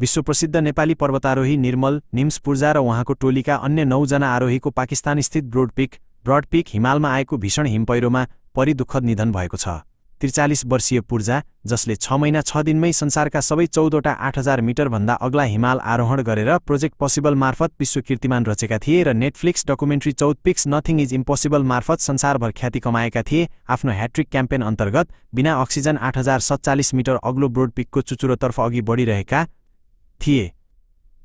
विश्वप्रसिद्ध नेपाली पर्वतारोही निर्मल निम्सपूर्जा र उहाँको टोलीका अन्य 9 जना आरोहीको पाकिस्तानस्थित ब्रडपिक हिमालमा आएको भीषण हिमपैह्रोमा परि दुःखद निधन भएको छ। 43 वर्षीय पूर्जा, जसले 6 महिना 6 दिनमै संसारका सबै 14वटा 8000 मिटरभन्दा अग्ला हिमाल आरोहण गरेर प्रोजेक्ट पसिबल मार्फत विश्व कीर्तिमान रचेका थिए र Netflix documentary 14 peaks nothing is impossible मार्फत संसारभर ख्याति कमाएका थिए, आफ्नो ह्याट्रिक क्याम्पेन अन्तर्गत बिना अक्सिजन 8047 मिटर अग्लो ब्रोडपिकको चुचुरोतर्फ अघि बढिरहेका थिए।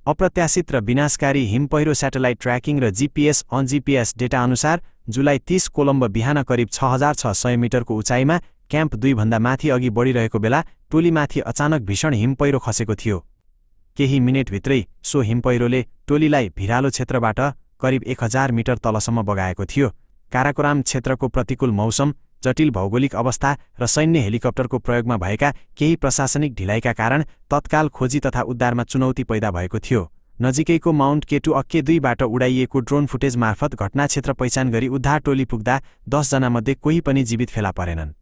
अप्रत्याशित र विनाशकारी हिमपैह्रो स्याटेलाइट ट्र्याकिङ र जीपीएस डेटा अनुसार जुलाई 30 कोलम्बो बिहान करिब 6600 मिटरको उचाइमा क्याम्प 2 भन्दा माथि अघि बढिरहेको बेला टोलीमाथि अचानक भीषण हिमपैह्रो खसेको थियो। केही मिनेटभित्रै सो हिमपैह्रोले टोलीलाई भिरालो क्षेत्रबाट करिब 1000 मिटर तलसम्म बगाएको थियो। काराकोराम क्षेत्रको प्रतिकूल मौसम, जटिल भौगोलिक अवस्था र सैन्य हेलिकप्टरको प्रयोगमा भएका केही प्रशासनिक ढिलाइका कारण तत्काल खोजी तथा उद्धारमा चुनौती पैदा भएको थियो। नजिकैको माउन्ट केटु अक्के 2 बाट उडाइएको ड्रोन फुटेज मार्फत घटना क्षेत्र पहिचान गरी उद्धार टोली पुग्दा 10 जनामध्ये कोही पनि जीवित फेला परेनन्।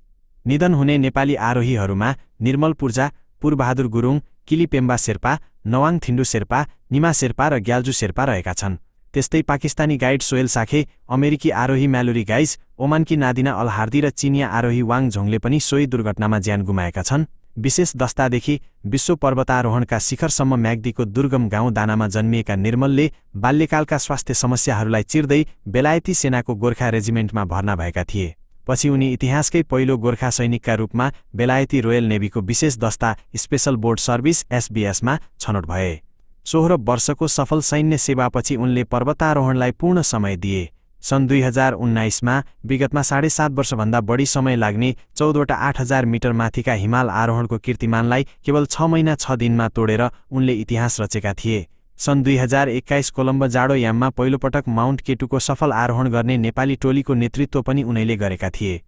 निधन हुने नेपाली आरोहीहरूमा निर्मल पूर्जा, पुरबहादुर गुरुङ, किली पेम्बा शेर्पा, नवाङ थिन्डु शेर्पा, निमा शेर्पा र ग्याल्जु शेर्पा रहेका छन्। त्यस्तै पाकिस्तानी गाइड सोहेल साखे, अमेरिकी आरोही म्यालोरी गाइस, ओमानकी नादिना अल हार्दी र चिनिया आरोही वाङ झोङले पनि सोही दुर्घटनामा ज्यान गुमाएका छन्। विशेष दस्तादेखि विश्व पर्वतारोहणका शिखरसम्म म्याग्दीको दुर्गम गाउँ दानामा जन्मिएका निर्मलले बाल्यकालका स्वास्थ्य समस्याहरूलाई चिर्दै बेलायती सेनाको गोर्खा रेजिमेन्टमा भर्ना भएका थिए। पछि उनी इतिहासकै पहिलो गोर्खा सैनिकका रूपमा बेलायती रोयल नेभीको विशेष दस्ता स्पेशल बोर्ड सर्भिस एसबीएसमा छनौट भए। 16 वर्षको सफल सैन्य सेवापछि उनले पर्वतारोहणलाई पूर्ण समय दिए। सन् 2019मा विगतमा 7.5 वर्षभन्दा बढी समय लाग्ने 14वटा 8000 मिटर माथिका हिमाल आरोहणको कीर्तिमानलाई केवल 6 महिना 6 दिनमा तोडेर उनले इतिहास रचेका थिए। सन् 2021 कोलम्बो जाडो याममा पहिलोपटक माउन्ट केटुको सफल आरोहण गर्ने नेपाली टोलीको नेतृत्व पनि उनैले गरेका थिए।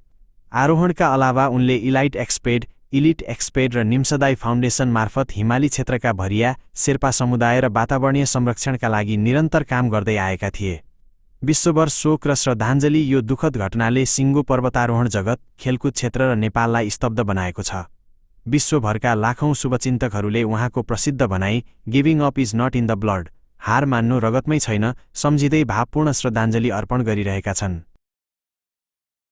आरोहणका अलावा उनले इलिट एक्सपेड र निम्सदाई फाउन्डेसन मार्फत हिमाली क्षेत्रका भरिया, शेर्पा समुदाय र वातावरणीय संरक्षणका लागि निरन्तर काम गर्दै आएका थिए। विश्वभर शोक र श्रद्धाञ्जली यो दुःखद घटनाले सिङ्गो पर्वतारोहण जगत, खेलकुद क्षेत्र र नेपाललाई स्तब्ध बनाएको छ। विश्वभरका लाखौं शुभचिन्तकहरूले उहाँको प्रसिद्ध भनाई giving up is not in the blood, हार मान्नु रगतमै छैन, सम्झिँदै भावपूर्ण श्रद्धाञ्जली अर्पण गरिरहेका छन्।